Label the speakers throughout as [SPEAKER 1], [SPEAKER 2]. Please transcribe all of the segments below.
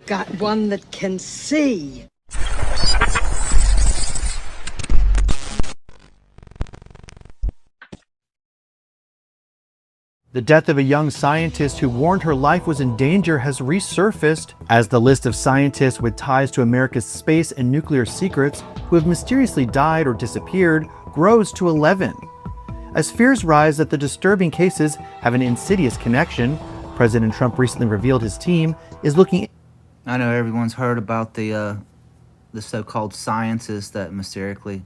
[SPEAKER 1] Got one that can see.
[SPEAKER 2] The death of a young scientist who warned her life was in danger has resurfaced as the list of scientists with ties to America's space and nuclear secrets who have mysteriously died or disappeared grows to 11. As fears rise that the disturbing cases have an insidious connection, President Trump recently revealed his team is looking.
[SPEAKER 3] I know everyone's heard about the so-called scientists that mysteriously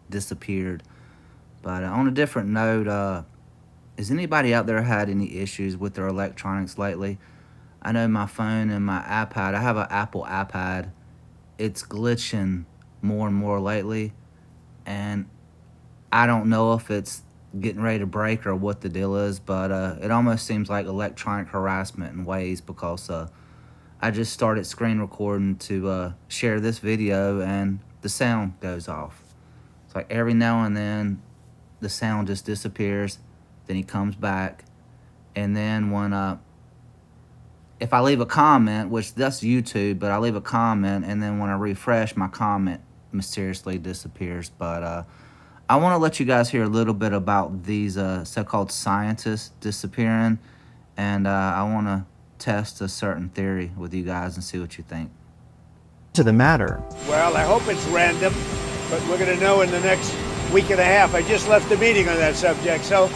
[SPEAKER 3] disappeared. But on a different note, has anybody out there had any issues with their electronics lately? I know my phone and my iPad, I have an Apple iPad, it's glitching more and more lately, and I don't know if it's getting ready to break or what the deal is, but it almost seems like electronic harassment in ways, because I just started screen recording to share this video and the sound goes off. It's like every now and then the sound just disappears, then he comes back, and then when if I leave a comment, which that's YouTube, but I leave a comment, and then when I refresh, my comment mysteriously disappears. But I want to let you guys hear a little bit about these so-called scientists disappearing, and I want to test a certain theory with you guys and see what you think.
[SPEAKER 2] To the matter.
[SPEAKER 4] Well, I hope it's random, but we're going to know in the next week and a half. I just left a meeting on that subject, so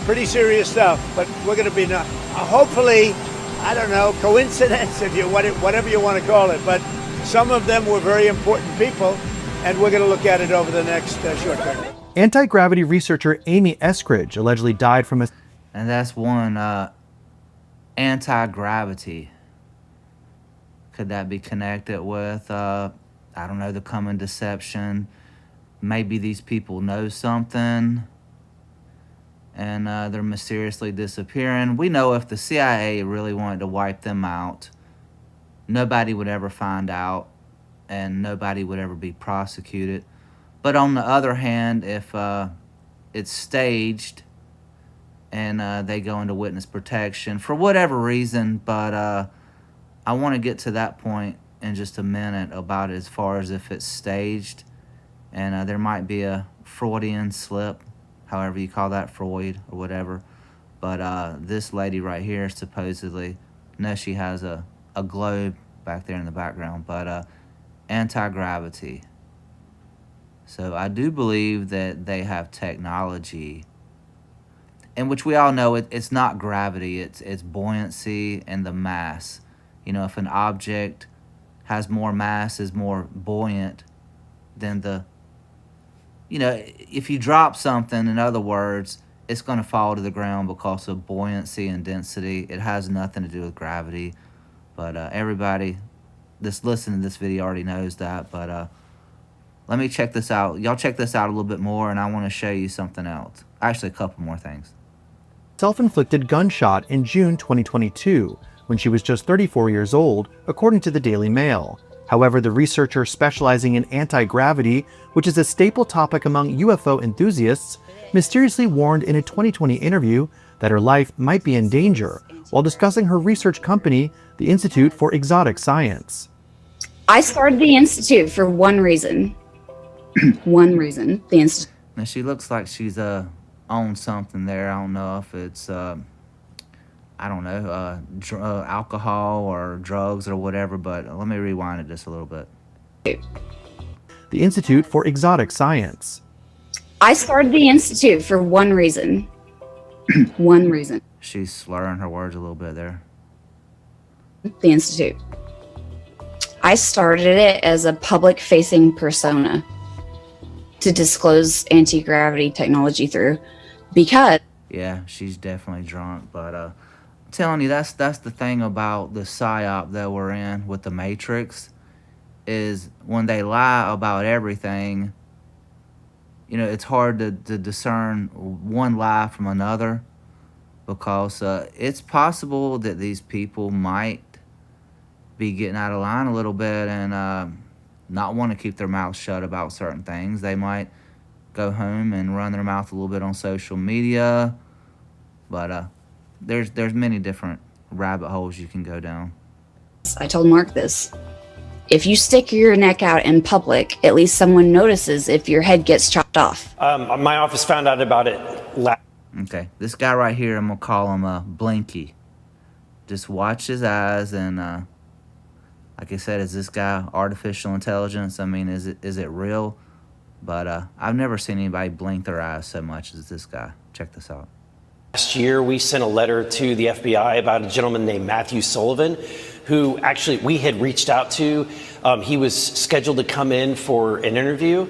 [SPEAKER 4] pretty serious stuff. But we're going to be hopefully, I don't know, coincidence, if you whatever you want to call it. But some of them were very important people, and we're going to look at it over the next short term.
[SPEAKER 2] Anti-gravity researcher Amy Eskridge allegedly died from a.
[SPEAKER 3] And that's one, anti-gravity. Could that be connected with, I don't know, the coming deception? Maybe these people know something and they're mysteriously disappearing. We know if the CIA really wanted to wipe them out, nobody would ever find out and nobody would ever be prosecuted. But on the other hand, if it's staged and they go into witness protection for whatever reason, but I want to get to that point in just a minute about it, as far as if it's staged, and there might be a Freudian slip, however you call that, Freud or whatever. But this lady right here supposedly, no, she has a globe back there in the background, but anti-gravity. So I do believe that they have technology, in which we all know it's not gravity, it's buoyancy and the mass. You know, if an object has more mass, is more buoyant than if you drop something, in other words, it's going to fall to the ground because of buoyancy and density. It has nothing to do with gravity. But everybody that's listening to this video already knows that. But let me check this out. Y'all check this out a little bit more, and I want to show you something else. Actually, a couple more things.
[SPEAKER 2] Self-inflicted gunshot in June 2022, when she was just 34 years old, according to the Daily Mail. However, the researcher specializing in anti-gravity, which is a staple topic among UFO enthusiasts, mysteriously warned in a 2020 interview that her life might be in danger while discussing her research company, the Institute for Exotic Science.
[SPEAKER 5] I started the Institute for one reason. One reason. The Institute.
[SPEAKER 3] Now, she looks like she's on something there. I don't know if it's I don't know, alcohol or drugs or whatever, but let me rewind it just a little bit.
[SPEAKER 2] The Institute for Exotic Science.
[SPEAKER 5] I started the Institute for one reason. One reason.
[SPEAKER 3] She's slurring her words a little bit there.
[SPEAKER 5] The Institute. I started it as a public-facing persona to disclose anti-gravity technology through, because...
[SPEAKER 3] Yeah, she's definitely drunk, but I'm telling you, that's the thing about the psyop that we're in with the Matrix, is when they lie about everything, you know, it's hard to discern one lie from another, because it's possible that these people might be getting out of line a little bit and not want to keep their mouths shut about certain things. They might go home and run their mouth a little bit on social media, but there's many different rabbit holes you can go down.
[SPEAKER 5] I told Mark this. If you stick your neck out in public, at least someone notices if your head gets chopped off.
[SPEAKER 6] My office found out about it
[SPEAKER 3] Okay, this guy right here, I'm gonna call him Blinky. Just watch his eyes, and like I said, is this guy artificial intelligence? I mean, is it real? But I've never seen anybody blink their eyes so much as this guy. Check this out.
[SPEAKER 6] Last year, we sent a letter to the FBI about a gentleman named Matthew Sullivan, who actually we had reached out to. He was scheduled to come in for an interview.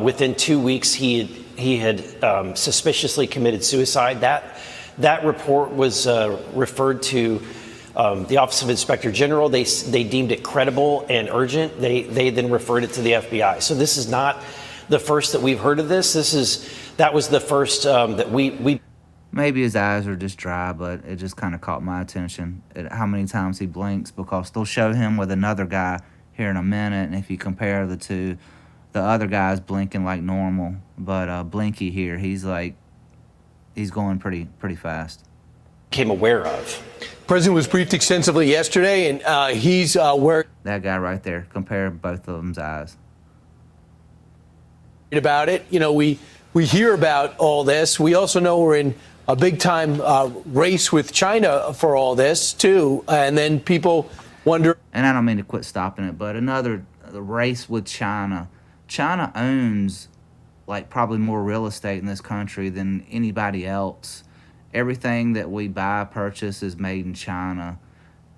[SPEAKER 6] Within 2 weeks, he had suspiciously committed suicide. That report was referred to the Office of Inspector General. They deemed it credible and urgent. They then referred it to the FBI. So this is not the first that we've heard of this. That was the first that we.
[SPEAKER 3] Maybe his eyes are just dry, but it just kind of caught my attention at how many times he blinks, because they'll show him with another guy here in a minute, and if you compare the two, the other guy's blinking like normal, but Blinky here, he's going pretty fast.
[SPEAKER 6] Became aware of.
[SPEAKER 7] The president was briefed extensively yesterday, and he's worried
[SPEAKER 3] That guy right there, compare both of them's eyes.
[SPEAKER 7] about it. You know, we hear about all this. We also know we're in a big-time race with China for all this, too. And then people wonder...
[SPEAKER 3] And I don't mean to quit stopping it, but the race with China. China owns, like, probably more real estate in this country than anybody else. Everything that we buy, purchase is made in China.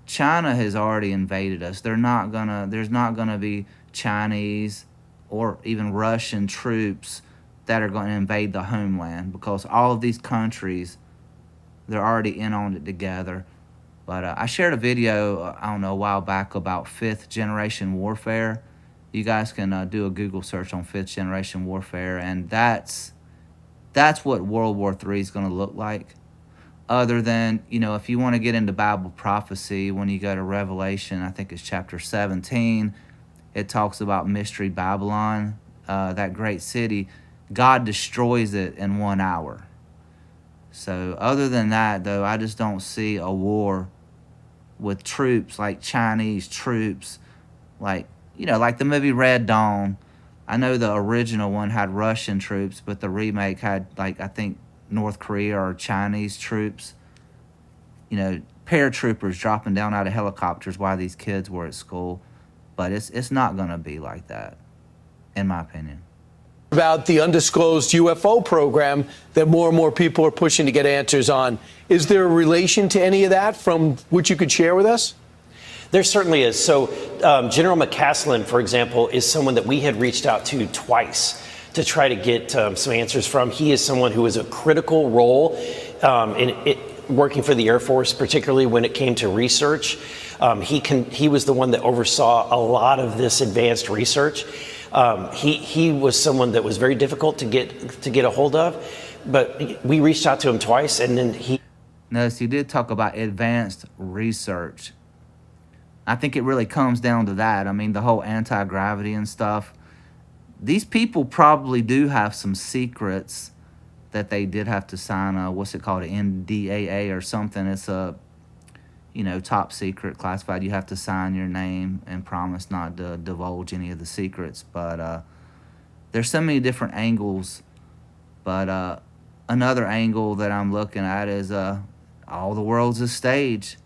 [SPEAKER 3] China has already invaded us. There's not gonna be Chinese or even Russian troops that are going to invade the homeland, because all of these countries, they're already in on it together. But I shared a video, I don't know, a while back about 5th generation warfare. You guys can do a Google search on 5th generation warfare, and that's what World War III is going to look like. Other than, you know, if you want to get into Bible prophecy, when you go to Revelation, I think it's chapter 17, it talks about Mystery Babylon, that great city. God destroys it in 1 hour. So other than that, though, I just don't see a war with troops, like Chinese troops, like, you know, like the movie Red Dawn. I know the original one had Russian troops, but the remake had, like, I think North Korea or Chinese troops. You know, paratroopers dropping down out of helicopters while these kids were at school. But it's not going to be like that, in my opinion.
[SPEAKER 7] About the undisclosed UFO program that more and more people are pushing to get answers on. Is there a relation to any of that from which you could share with us?
[SPEAKER 6] There certainly is. So General McCaslin, for example, is someone that we had reached out to twice to try to get some answers from. He is someone who has a critical role in working for the Air Force, particularly when it came to research. He was the one that oversaw a lot of this advanced research. He was someone that was very difficult to get a hold of, but we reached out to him twice, and then he...
[SPEAKER 3] Notice you did talk about advanced research. I think it really comes down to that. I mean, the whole anti-gravity and stuff. These people probably do have some secrets that they did have to sign what's it called, an NDAA or something. It's a, you know, top secret, classified. You have to sign your name and promise not to divulge any of the secrets. But there's so many different angles. But another angle that I'm looking at is all the world's a stage.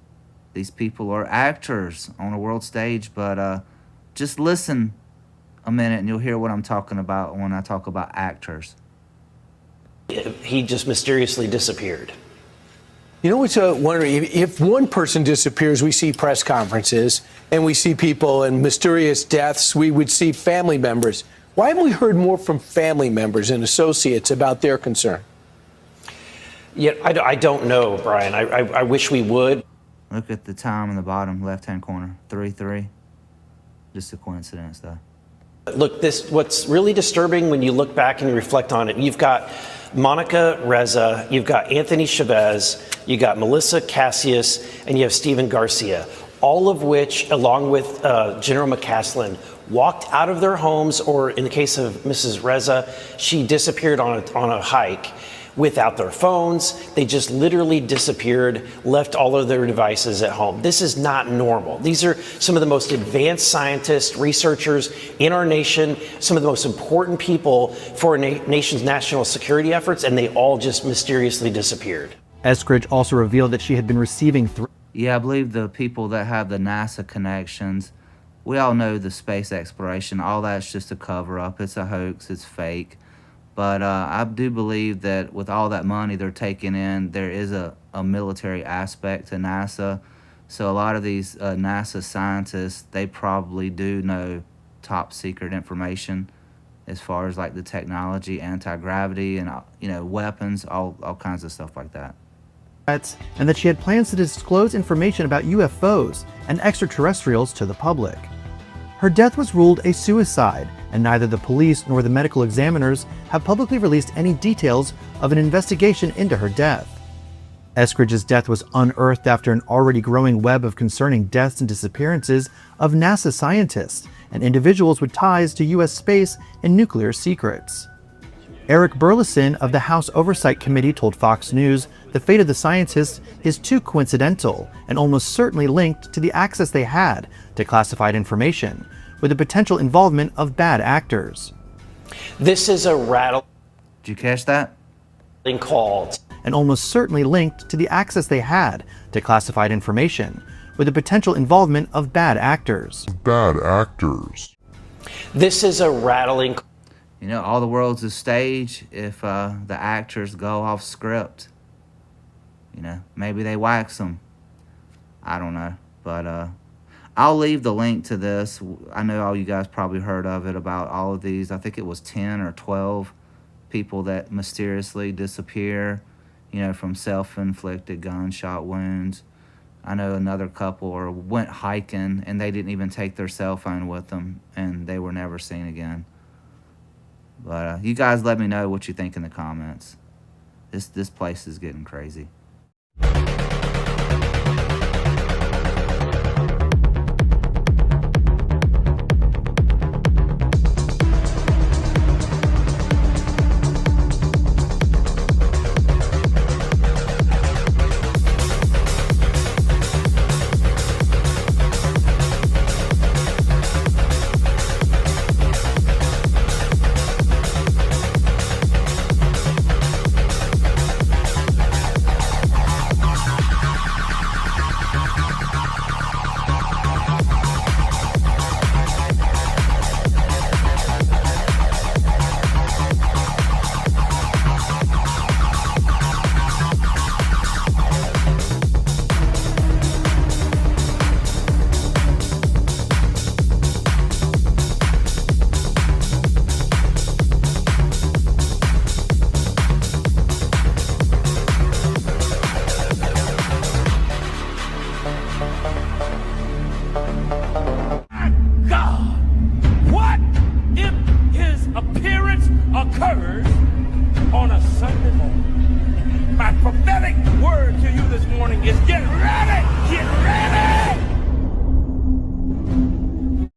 [SPEAKER 3] These people are actors on a world stage. But just listen a minute and you'll hear what I'm talking about when I talk about actors.
[SPEAKER 6] He just mysteriously disappeared.
[SPEAKER 7] You know what's wondering? If one person disappears, we see press conferences and we see people and mysterious deaths. We would see family members. Why haven't we heard more from family members and associates about their concern?
[SPEAKER 6] Yeah, I don't know, Brian. I wish we would.
[SPEAKER 3] Look at the time in the bottom left-hand corner, 3-3. Just a coincidence, though.
[SPEAKER 6] Look, what's really disturbing when you look back and you reflect on it, you've got Monica Reza, you've got Anthony Chavez, you got Melissa Cassius, and you have Stephen Garcia, all of which, along with General McCaslin, walked out of their homes, or in the case of Mrs. Reza, she disappeared on a hike. without their phones. They just literally disappeared, left all of their devices at home. This is not normal. These are some of the most advanced scientists, researchers in our nation, some of the most important people for our nation's national security efforts, and they all just mysteriously disappeared.
[SPEAKER 2] Eskridge also revealed that she had been receiving
[SPEAKER 3] Yeah, I believe the people that have the NASA connections, we all know the space exploration, all that's just a cover-up. It's a hoax, it's fake. But I do believe that with all that money they're taking in, there is a military aspect to NASA. So a lot of these NASA scientists, they probably do know top secret information as far as like the technology, anti-gravity, and weapons, all kinds of stuff like that.
[SPEAKER 2] And that she had plans to disclose information about UFOs and extraterrestrials to the public. Her death was ruled a suicide, and neither the police nor the medical examiners have publicly released any details of an investigation into her death. Eskridge's death was unearthed after an already growing web of concerning deaths and disappearances of NASA scientists and individuals with ties to U.S. space and nuclear secrets. Eric Burleson of the House Oversight Committee told Fox News the fate of the scientists is too coincidental and almost certainly linked to the access they had to classified information, with the potential involvement of bad actors.
[SPEAKER 6] This is a rattling
[SPEAKER 3] Did you catch that?
[SPEAKER 6] call.
[SPEAKER 2] And almost certainly linked to the access they had to classified information, with the potential involvement of bad actors.
[SPEAKER 6] This is a rattling.
[SPEAKER 3] All the world's a stage if the actors go off script. Maybe they wax them. I don't know. But I'll leave the link to this. I know all you guys probably heard of it, about all of these. I think it was 10 or 12 people that mysteriously disappear, from self-inflicted gunshot wounds. I know another couple went hiking and they didn't even take their cell phone with them, and they were never seen again. But you guys let me know what you think in the comments. This place is getting crazy.
[SPEAKER 8] What if his appearance occurs on a Sunday morning?